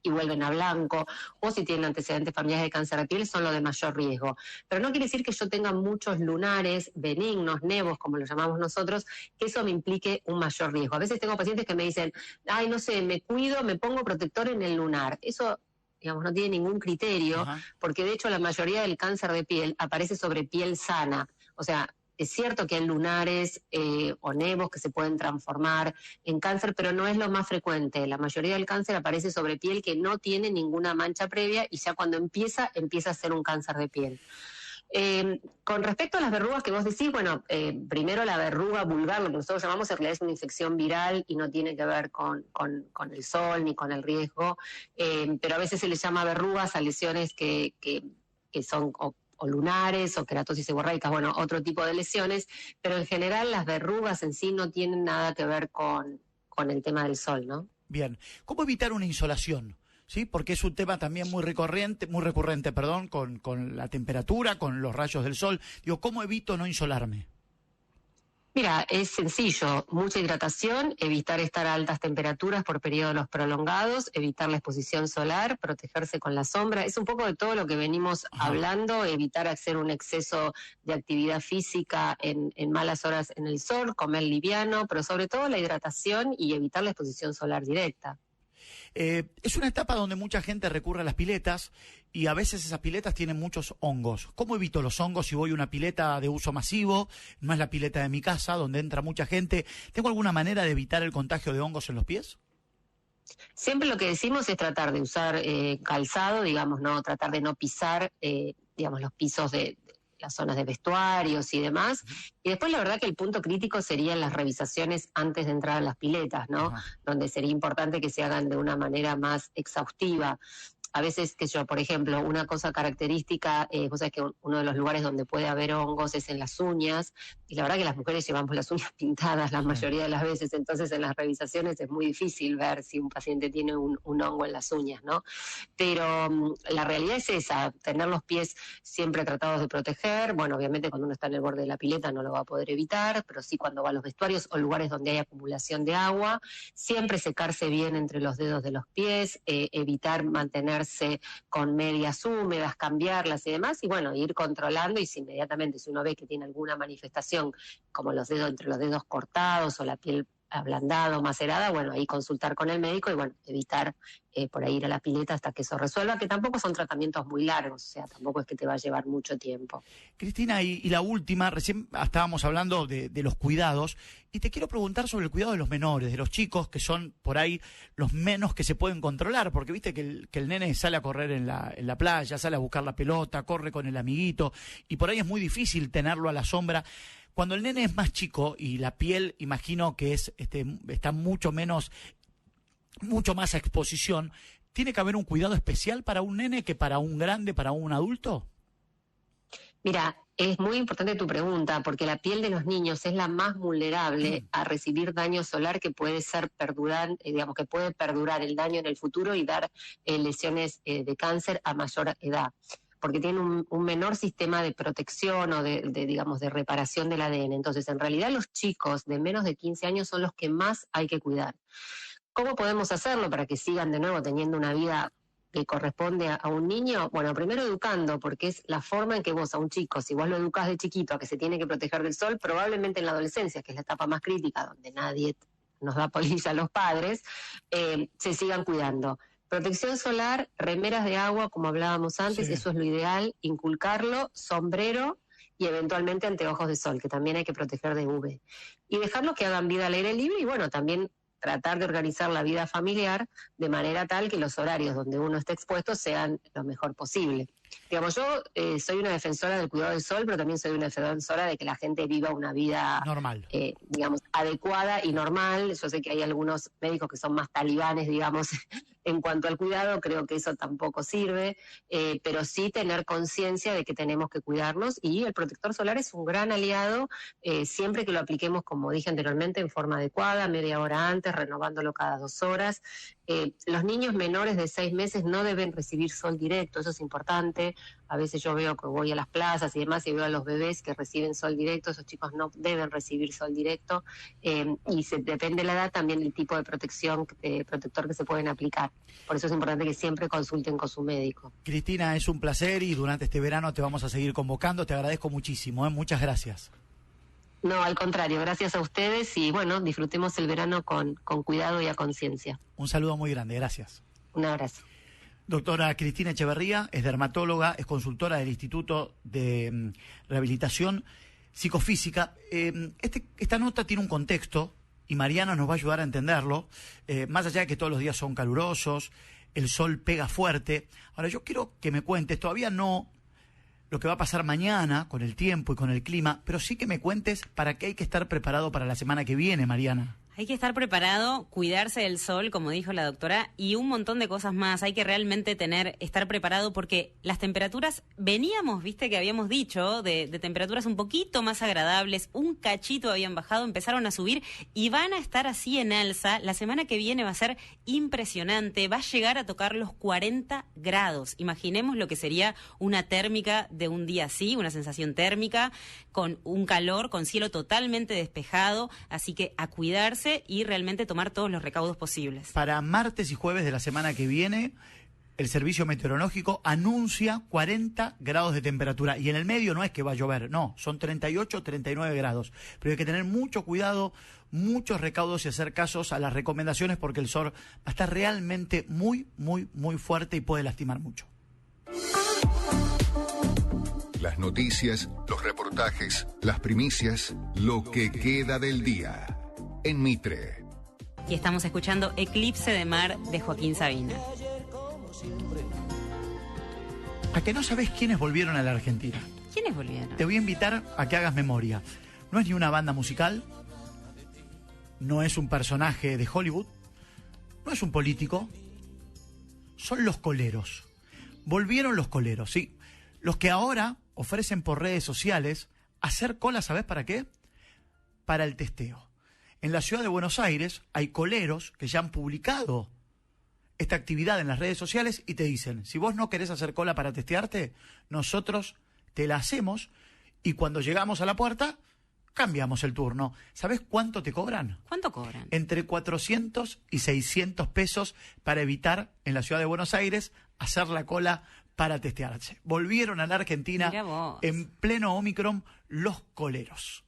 y vuelven a blanco, o si tienen antecedentes familiares de cáncer de piel, son los de mayor riesgo. Pero no quiere decir que yo tenga muchos lunares benignos, nevos, como los llamamos nosotros, que eso me implique un mayor riesgo. A veces tengo pacientes que me dicen, ay, no sé, me cuido, me pongo protector en el lunar. Eso, digamos, no tiene ningún criterio, porque de hecho la mayoría del cáncer de piel aparece sobre piel sana. O sea, es cierto que hay lunares o nevos que se pueden transformar en cáncer, pero no es lo más frecuente. La mayoría del cáncer aparece sobre piel que no tiene ninguna mancha previa y ya cuando empieza a ser un cáncer de piel. Con respecto a las verrugas que vos decís, bueno, primero la verruga vulgar, lo que nosotros llamamos en realidad es una infección viral y no tiene que ver con el sol ni con el riesgo, pero a veces se le llama verrugas a lesiones que son o lunares o queratosis seborreicas, bueno, otro tipo de lesiones, pero en general las verrugas en sí no tienen nada que ver con el tema del sol, ¿no? Bien, ¿cómo evitar una insolación? ¿Sí? Porque es un tema también muy recurrente, con la temperatura, con los rayos del sol. Digo, ¿cómo evito no insolarme? Mira, es sencillo, mucha hidratación, evitar estar a altas temperaturas por periodos prolongados, evitar la exposición solar, protegerse con la sombra, es un poco de todo lo que venimos hablando, evitar hacer un exceso de actividad física en malas horas en el sol, comer liviano, pero sobre todo la hidratación y evitar la exposición solar directa. Es una etapa donde mucha gente recurre a las piletas y a veces esas piletas tienen muchos hongos. ¿Cómo evito los hongos si voy a una pileta de uso masivo? No es la pileta de mi casa, donde entra mucha gente. ¿Tengo alguna manera de evitar el contagio de hongos en los pies? Siempre lo que decimos es tratar de usar calzado, digamos, no tratar de no pisar, digamos, los pisos de las zonas de vestuarios y demás. Y después la verdad que el punto crítico serían las revisaciones antes de entrar a las piletas, ¿no? Donde sería importante que se hagan de una manera más exhaustiva. A veces, por ejemplo, una cosa característica, vos sabés que uno de los lugares donde puede haber hongos es en las uñas, y la verdad que las mujeres llevamos las uñas pintadas la mayoría de las veces, entonces en las revisaciones es muy difícil ver si un paciente tiene un hongo en las uñas, ¿no? Pero la realidad es esa, tener los pies siempre tratados de proteger, bueno, obviamente cuando uno está en el borde de la pileta no lo va a poder evitar, pero sí cuando va a los vestuarios o lugares donde hay acumulación de agua, siempre secarse bien entre los dedos de los pies, evitar mantener con medias húmedas, cambiarlas y demás, y bueno, ir controlando y si inmediatamente, si uno ve que tiene alguna manifestación, como los dedos entre los dedos cortados o la piel ablandada o macerada, bueno, ahí consultar con el médico y bueno, evitar por ahí ir a la pileta hasta que eso resuelva, que tampoco son tratamientos muy largos, o sea, tampoco es que te va a llevar mucho tiempo. Cristina, y la última, recién estábamos hablando de los cuidados, y te quiero preguntar sobre el cuidado de los menores, de los chicos, que son por ahí los menos que se pueden controlar, porque viste que el nene sale a correr en la playa, sale a buscar la pelota, corre con el amiguito, y por ahí es muy difícil tenerlo a la sombra. Cuando el nene es más chico y la piel, imagino que está mucho más a exposición, ¿tiene que haber un cuidado especial para un nene que para un grande, para un adulto? Mira, es muy importante tu pregunta, porque la piel de los niños es la más vulnerable a recibir daño solar que puede ser que puede perdurar el daño en el futuro y dar lesiones de cáncer a mayor edad, porque tiene un menor sistema de protección o de reparación del ADN. Entonces, en realidad los chicos de menos de 15 años son los que más hay que cuidar. ¿Cómo podemos hacerlo para que sigan de nuevo teniendo una vida que corresponde a un niño? Bueno, primero educando, porque es la forma en que vos a un chico, si vos lo educás de chiquito a que se tiene que proteger del sol, probablemente en la adolescencia, que es la etapa más crítica, donde nadie nos da polilla a los padres, se sigan cuidando. Protección solar, remeras de agua, como hablábamos antes, sí. Eso es lo ideal, inculcarlo, sombrero y eventualmente anteojos de sol, que también hay que proteger de UV. Y dejarlo que hagan vida al aire libre y bueno, también tratar de organizar la vida familiar de manera tal que los horarios donde uno esté expuesto sean lo mejor posible. Digamos, yo soy una defensora del cuidado del sol, pero también soy una defensora de que la gente viva una vida normal, adecuada y normal. Yo sé que hay algunos médicos que son más talibanes, digamos, en cuanto al cuidado, creo que eso tampoco sirve, pero sí tener conciencia de que tenemos que cuidarnos, y el protector solar es un gran aliado, siempre que lo apliquemos, como dije anteriormente, en forma adecuada, media hora antes, renovándolo cada 2 horas. Los niños menores de 6 meses no deben recibir sol directo, eso es importante. A veces yo veo que voy a las plazas y demás y veo a los bebés que reciben sol directo, esos chicos no deben recibir sol directo, y depende de la edad también el tipo de protector que se pueden aplicar. Por eso es importante que siempre consulten con su médico. Cristina, es un placer y durante este verano te vamos a seguir convocando, te agradezco muchísimo, muchas gracias. No, al contrario, gracias a ustedes y bueno, disfrutemos el verano con cuidado y a conciencia. Un saludo muy grande, gracias. Un abrazo. Doctora Cristina Echeverría es dermatóloga, es consultora del Instituto de Rehabilitación Psicofísica. Esta nota tiene un contexto y Mariana nos va a ayudar a entenderlo, más allá de que todos los días son calurosos, el sol pega fuerte. Ahora yo quiero que me cuentes, todavía no lo que va a pasar mañana con el tiempo y con el clima, pero sí que me cuentes para qué hay que estar preparado para la semana que viene, Mariana. Hay que estar preparado, cuidarse del sol, como dijo la doctora, y un montón de cosas más. Hay que realmente estar preparado porque las temperaturas, veníamos, viste que habíamos dicho, de temperaturas un poquito más agradables, un cachito habían bajado, empezaron a subir y van a estar así en alza. La semana que viene va a ser impresionante, va a llegar a tocar los 40 grados. Imaginemos lo que sería una térmica de un día así, una sensación térmica, con un calor, con cielo totalmente despejado, así que a cuidarse y realmente tomar todos los recaudos posibles. Para martes y jueves de la semana que viene, el Servicio Meteorológico anuncia 40 grados de temperatura. Y en el medio no es que va a llover, no, son 38, 39 grados. Pero hay que tener mucho cuidado, muchos recaudos y hacer casos a las recomendaciones porque el sol va a estar realmente muy, muy, muy fuerte y puede lastimar mucho. Las noticias, los reportajes, las primicias, lo que queda del día. En Mitre. Y estamos escuchando Eclipse de Mar de Joaquín Sabina. ¿A que no sabés quiénes volvieron a la Argentina? ¿Quiénes volvieron? Te voy a invitar a que hagas memoria. No es ni una banda musical, no es un personaje de Hollywood, no es un político, son los coleros. Volvieron los coleros, sí. Los que ahora ofrecen por redes sociales hacer cola, ¿sabés para qué? Para el testeo. En la ciudad de Buenos Aires hay coleros que ya han publicado esta actividad en las redes sociales y te dicen, si vos no querés hacer cola para testearte, nosotros te la hacemos y cuando llegamos a la puerta, cambiamos el turno. ¿Sabés cuánto te cobran? ¿Cuánto cobran? Entre 400 y 600 pesos para evitar en la ciudad de Buenos Aires hacer la cola para testearse. Volvieron a la Argentina en pleno Omicron los coleros.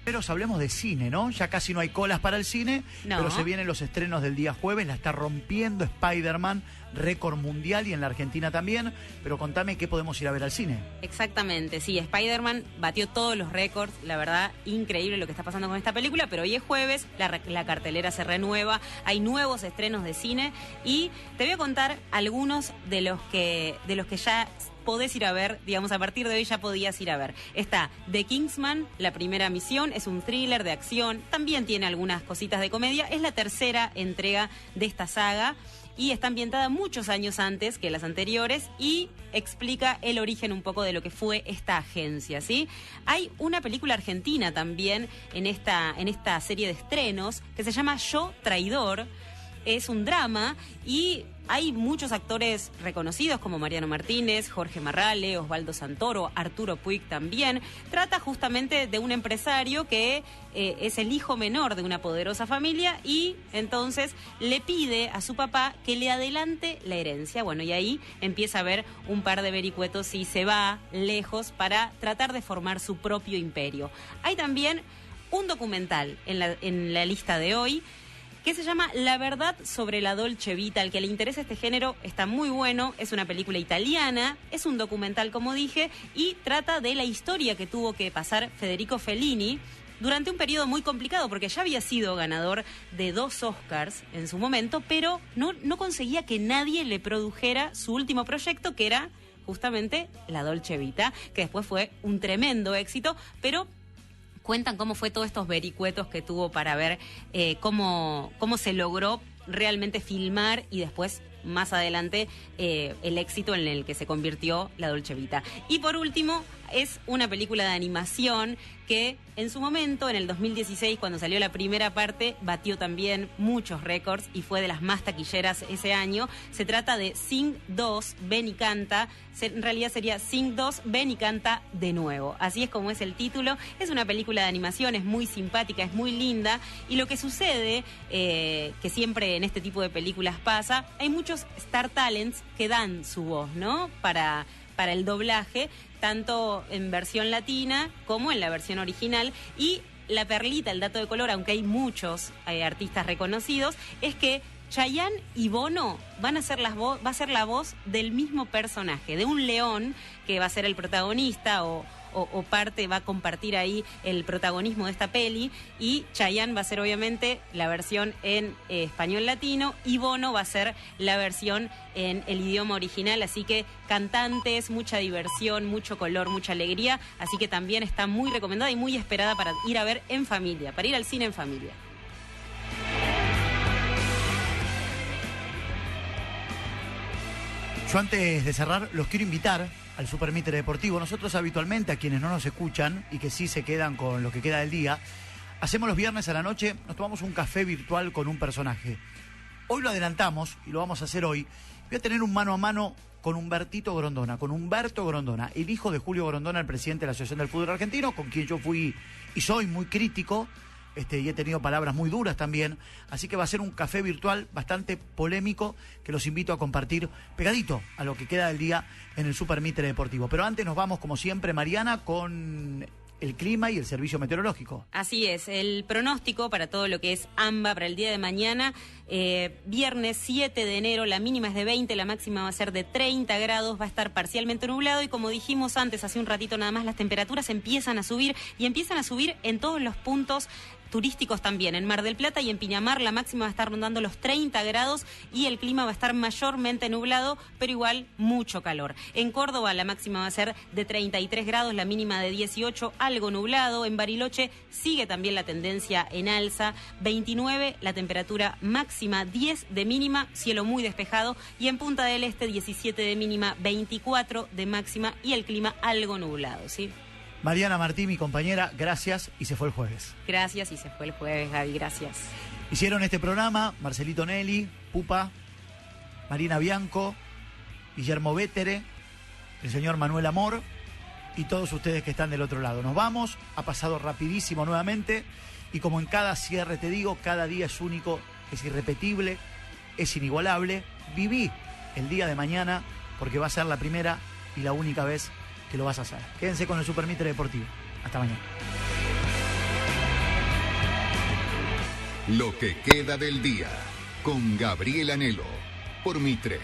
Pero hablemos de cine, ¿no? Ya casi no hay colas para el cine, No. pero se vienen los estrenos del día jueves, la está rompiendo Spider-Man, récord mundial y en la Argentina también, pero contame qué podemos ir a ver al cine. Exactamente, sí, Spider-Man batió todos los récords, la verdad, increíble lo que está pasando con esta película, pero hoy es jueves, la cartelera se renueva, hay nuevos estrenos de cine y te voy a contar algunos de los que ya podés ir a ver, digamos, a partir de hoy ya podías ir a ver. Está The Kingsman, La Primera Misión, es un thriller de acción, también tiene algunas cositas de comedia, es la tercera entrega de esta saga y está ambientada muchos años antes que las anteriores y explica el origen un poco de lo que fue esta agencia, ¿sí? Hay una película argentina también en esta serie de estrenos que se llama Yo, Traidor. Es un drama y hay muchos actores reconocidos como Mariano Martínez, Jorge Marrale, Osvaldo Santoro, Arturo Puig también. Trata justamente de un empresario que es el hijo menor de una poderosa familia y entonces le pide a su papá que le adelante la herencia. Bueno, y ahí empieza a ver un par de vericuetos y se va lejos para tratar de formar su propio imperio. Hay también un documental en la lista de hoy que se llama La verdad sobre la Dolce Vita. Al que le interesa este género está muy bueno, es una película italiana, es un documental como dije y trata de la historia que tuvo que pasar Federico Fellini durante un periodo muy complicado porque ya había sido ganador de 2 Oscars en su momento, pero no conseguía que nadie le produjera su último proyecto, que era justamente la Dolce Vita, que después fue un tremendo éxito, pero cuentan cómo fue todos estos vericuetos que tuvo para ver cómo se logró realmente filmar y después, más adelante, el éxito en el que se convirtió la Dolce Vita. Y por último, es una película de animación que en su momento, en el 2016, cuando salió la primera parte, batió también muchos récords y fue de las más taquilleras ese año. Se trata de Sing 2, Ven y Canta. En realidad sería Sing 2, Ven y Canta de nuevo. Así es como es el título. Es una película de animación, es muy simpática, es muy linda. Y lo que sucede, que siempre en este tipo de películas pasa, hay muchos Star Talents que dan su voz, ¿no? Para el doblaje, tanto en versión latina como en la versión original. Y la perlita, el dato de color, aunque hay muchos artistas reconocidos, es que Chayanne y Bono va a ser la voz del mismo personaje, de un león que va a ser el protagonista o parte, va a compartir ahí el protagonismo de esta peli, y Chayanne va a ser obviamente la versión en español latino y Bono va a ser la versión en el idioma original, así que cantantes, mucha diversión, mucho color, mucha alegría, así que también está muy recomendada y muy esperada para ir a ver en familia, para ir al cine en familia. Yo antes de cerrar los quiero invitar al Super Mitre Deportivo. Nosotros habitualmente, a quienes no nos escuchan y que sí se quedan con lo que queda del día, hacemos los viernes a la noche, nos tomamos un café virtual con un personaje. Hoy lo adelantamos y lo vamos a hacer hoy. Voy a tener un mano a mano con Humberto Grondona, el hijo de Julio Grondona, el presidente de la Asociación del Fútbol Argentino, con quien yo fui y soy muy crítico. Y he tenido palabras muy duras también, así que va a ser un café virtual bastante polémico que los invito a compartir pegadito a lo que queda del día en el Super Mitre Deportivo. Pero antes nos vamos, como siempre, Mariana, con el clima y el servicio meteorológico. Así es, el pronóstico para todo lo que es AMBA para el día de mañana, viernes 7 de enero, la mínima es de 20, la máxima va a ser de 30 grados, va a estar parcialmente nublado y como dijimos antes, hace un ratito nada más, las temperaturas empiezan a subir y empiezan a subir en todos los puntos turísticos también. En Mar del Plata y en Pinamar la máxima va a estar rondando los 30 grados y el clima va a estar mayormente nublado, pero igual mucho calor. En Córdoba la máxima va a ser de 33 grados, la mínima de 18, algo nublado. En Bariloche sigue también la tendencia en alza, 29 la temperatura máxima, 10 de mínima, cielo muy despejado. Y en Punta del Este 17 de mínima, 24 de máxima y el clima algo nublado, ¿sí? Mariana Martín, mi compañera, gracias y se fue el jueves. Gracias y se fue el jueves, Gaby, gracias. Hicieron este programa Marcelito Nelly, Pupa, Marina Bianco, Guillermo Vétere, el señor Manuel Amor y todos ustedes que están del otro lado. Nos vamos, ha pasado rapidísimo nuevamente y como en cada cierre te digo, cada día es único, es irrepetible, es inigualable. Viví el día de mañana porque va a ser la primera y la única vez que lo vas a hacer. Quédense con el Super Mitre Deportivo. Hasta mañana. Lo que queda del día, con Gabriel Anelo, por Mitre.